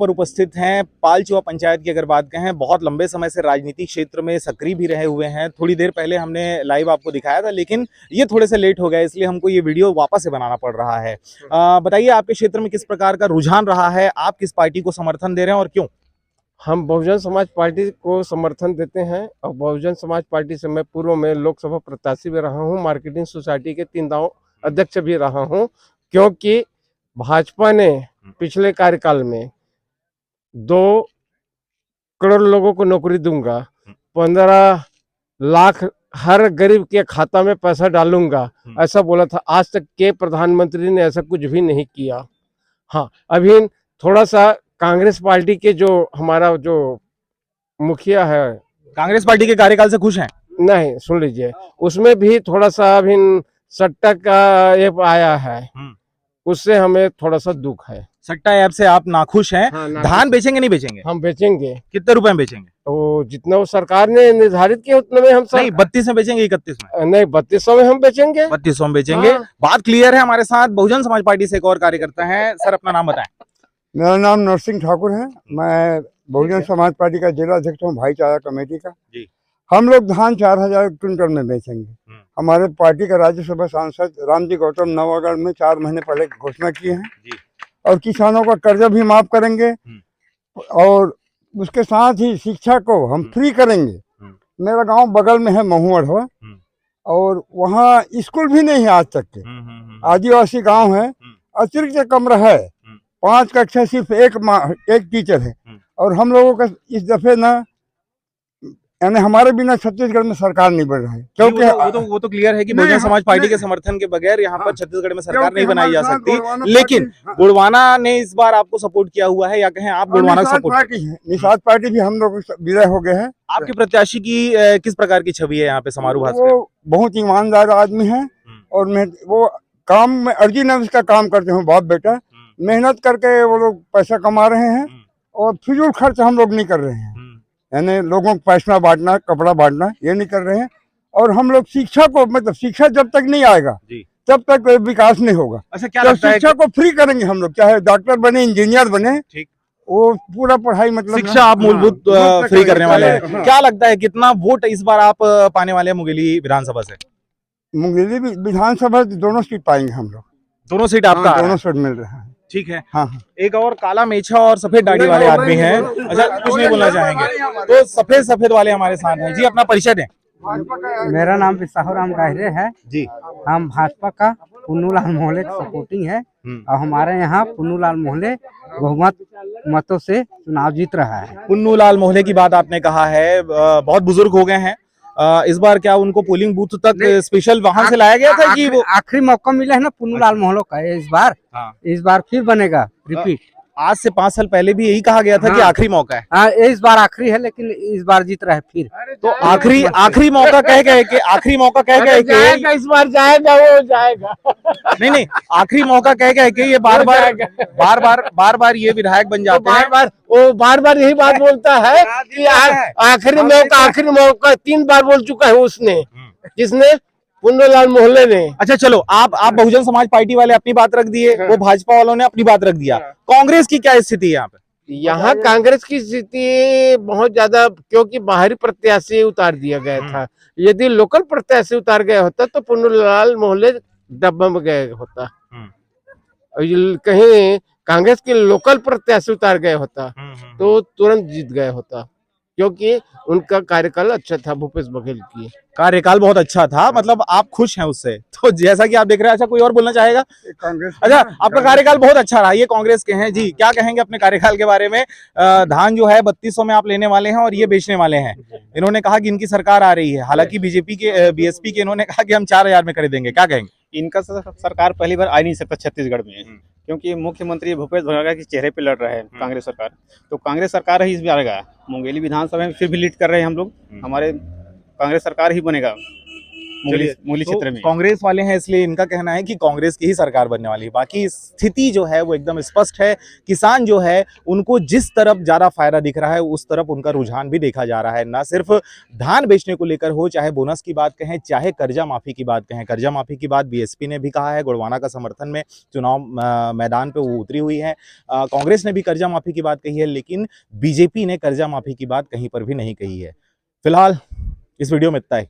पर उपस्थित हैं। पालचुआ पंचायत की अगर बात कहें, बहुत लंबे समय से राजनीतिक क्षेत्र में सक्रिय भी रहे हुए हैं। थोड़ी देर पहले हमने लाइव आपको दिखाया था, लेकिन ये थोड़े से लेट हो गया, इसलिए हमको ये वीडियो वापस से बनाना पड़ रहा है। बताइए, आपके क्षेत्र में किस प्रकार का रुझान रहा है, आप किस पार्टी को समर्थन दे रहे हैं और क्यों? हम बहुजन समाज पार्टी को समर्थन देते हैं और बहुजन समाज पार्टी से मैं पूर्व में लोकसभा प्रत्याशी भी रहा हूं, मार्केटिंग सोसाइटी के 3 दाव अध्यक्ष भी रहा हूं, क्योंकि भाजपा ने पिछले कार्यकाल में 2 करोड़ लोगों को नौकरी दूंगा, 15 लाख हर गरीब के खाता में पैसा डालूंगा, ऐसा बोला था। आज तक के प्रधानमंत्री ने ऐसा कुछ भी नहीं किया। हाँ, अभी थोड़ा सा कांग्रेस पार्टी के जो हमारा जो मुखिया है, कांग्रेस पार्टी के कार्यकाल से खुश हैं? नहीं, सुन लीजिए, उसमें भी थोड़ा सा अभी सट्टा का ऐप आया है, उससे हमें थोड़ा सा दुख है। सट्टा ऐप से आप नाखुश हैं? हाँ, धान बेचेंगे नहीं बेचेंगे? हम बेचेंगे। कितने रुपए में बेचेंगे? तो जितना वो सरकार ने निर्धारित किया उतने में हम नहीं, 32 में बेचेंगे, 31 में? नहीं, 3200 में हम बेचेंगे। 3200 में बेचेंगे। हाँ। बात क्लियर है। हमारे साथ बहुजन समाज पार्टी से एक और कार्यकर्ता है। सर, अपना नाम बताएं। मेरा नाम नरसिंह ठाकुर है। मैं बहुजन समाज पार्टी का जिला अध्यक्ष हूँ, भाईचारा कमेटी का जी। हम लोग धान 4000 क्विंटल में बेचेंगे। हमारे पार्टी का राज्यसभा सांसद रामजी गौतम नवागढ़ में 4 महीने पहले घोषणा की है जी। और किसानों का कर्जा भी माफ करेंगे और उसके साथ ही शिक्षा को हम फ्री करेंगे। मेरा गांव बगल में है महुअढ़वा, और वहाँ स्कूल भी नहीं है आज तक के। आदिवासी गांव है, अतिरिक्त कमरा है, 5 कक्षा सिर्फ एक टीचर है। और हम लोगों का इस दफे ना, यानी हमारे बिना छत्तीसगढ़ में सरकार नहीं बन रहा है, क्योंकि वो तो क्लियर है कि बहुजन समाज पार्टी के समर्थन के बगैर यहाँ पर छत्तीसगढ़ में सरकार नहीं बनाई जा सकती। लेकिन गोंडवाना ने इस बार आपको सपोर्ट किया हुआ है, या कहें आप गोंडवाना को सपोर्ट? पार्टी है, निषाद पार्टी भी हम लोग विलय हो गए हैं। आपके प्रत्याशी की किस प्रकार की छवि है यहाँ पे समारोह भाषण? वो बहुत ईमानदार आदमी है और वो काम में अर्जी नफ्स का काम करते हैं। बाप बेटा मेहनत करके वो लोग पैसा कमा रहे हैं और फिजूल खर्च हम लोग नहीं कर रहे हैं। यानी लोगों को पैसा बांटना, कपड़ा बांटना, ये नहीं कर रहे हैं। और हम लोग शिक्षा को, मतलब शिक्षा जब तक नहीं आएगा तब तक विकास नहीं होगा। अच्छा, क्या लगता है? शिक्षा को फ्री करेंगे हम लोग, चाहे डॉक्टर बने, इंजीनियर बने, ठीक, वो पूरा पढ़ाई, मतलब शिक्षा आप मूलभूत फ्री करने वाले हैं। क्या लगता है कितना वोट इस बार आप पाने वाले हैं मुंगेली विधानसभा से? मुंगेली विधानसभा दोनों सीट पाएंगे हम लोग। दोनों सीट आपका? दोनों सीट मिल रहा है। ठीक है। हाँ। एक और काला मेछा और सफेद दाढ़ी वाले आदमी हैं। अच्छा, कुछ नहीं बोलना चाहेंगे तो सफेद वाले हमारे साथ हैं जी। अपना परिचय दें। मेरा नाम बिसाहूराम गाहरे है जी। हम भाजपा का पुन्नूलाल मोहले सपोर्टिंग है और हमारे यहाँ पुन्नूलाल मोहले बहुमत मतों से चुनाव जीत रहा है। पुन्नूलाल मोहले की बात आपने कहा है, बहुत बुजुर्ग हो गए हैं। इस बार क्या उनको पोलिंग बूथ तक स्पेशल वाहन से लाया गया था कि वो आखिरी मौका मिला है ना पुन्नूलाल मोहले का इस बार? हाँ। इस बार फिर बनेगा रिपीट। आज से 5 साल पहले भी यही कहा गया था कि आखिरी मौका है। हाँ, इस बार आखिरी है, लेकिन इस बार जीत रहा है फिर। तो आखिरी मौका कह के आखिरी मौका कह के इस बार जाएगा, वो जाएगा। नहीं, आखिरी मौका कह के ये बार ये विधायक बन जाते हैं। वो बार यही बात बोलता है कि आखिरी मौका 3 बार बोल चुका है उसने, जिसने पुन्नूलाल मोहले ने। अच्छा, चलो, आप बहुजन समाज पार्टी वाले अपनी बात रख दिए, वो भाजपा वालों ने अपनी बात रख दिया। कांग्रेस की क्या स्थिति है यहाँ पे? यहाँ कांग्रेस की स्थिति बहुत ज्यादा, क्योंकि बाहरी प्रत्याशी उतार दिया गया था। यदि लोकल प्रत्याशी उतार गया होता तो पुन्नूलाल मोहले डब्बा में गए होता। कहीं कांग्रेस के लोकल प्रत्याशी उतार गया होता तो तुरंत जीत गया होता, क्योंकि उनका कार्यकाल अच्छा था। भूपेश बघेल की कार्यकाल बहुत अच्छा था, मतलब आप खुश हैं उससे? तो जैसा कि आप देख रहे हैं। अच्छा, कोई और बोलना चाहेगा? कांग्रेस। अच्छा, आपका कार्यकाल बहुत अच्छा रहा, ये कांग्रेस के हैं जी। क्या कहेंगे अपने कार्यकाल के बारे में? धान जो है 3200 में आप लेने वाले हैं और ये बेचने वाले हैं। इन्होंने कहा कि इनकी सरकार आ रही है, हालांकि बीएसपी के इन्होंने कहा कि हम 4000 में खरीदेंगे। क्या कहेंगे? इनका सरकार पहली बार आ नहीं सकता छत्तीसगढ़ में, क्योंकि मुख्यमंत्री भूपेश बघेल के चेहरे पे लड़ रहे हैं कांग्रेस सरकार। तो कांग्रेस सरकार ही इस बार मुंगेली विधानसभा में फिर भी लीड कर रहे हैं हम लोग। हमारे कांग्रेस सरकार ही बनेगा। मूली तो क्षेत्र में। कांग्रेस वाले हैं इसलिए इनका कहना है कि कांग्रेस की ही सरकार बनने वाली है। बाकी स्थिति जो है वो एकदम स्पष्ट है। किसान जो है उनको जिस तरफ ज्यादा फायदा दिख रहा है उस तरफ उनका रुझान भी देखा जा रहा है। ना सिर्फ धान बेचने को लेकर हो, चाहे बोनस की बात कहें, चाहे कर्जा माफी की बात कहें। कर्जा माफी की बात बीएसपी ने भी कहा है, गोड़वाना का समर्थन में चुनाव मैदान पे वो उतरी हुई है। कांग्रेस ने भी कर्जा माफी की बात कही है, लेकिन बीजेपी ने कर्जा माफी की बात कहीं पर भी नहीं कही है। फिलहाल इस वीडियो में इतना ही।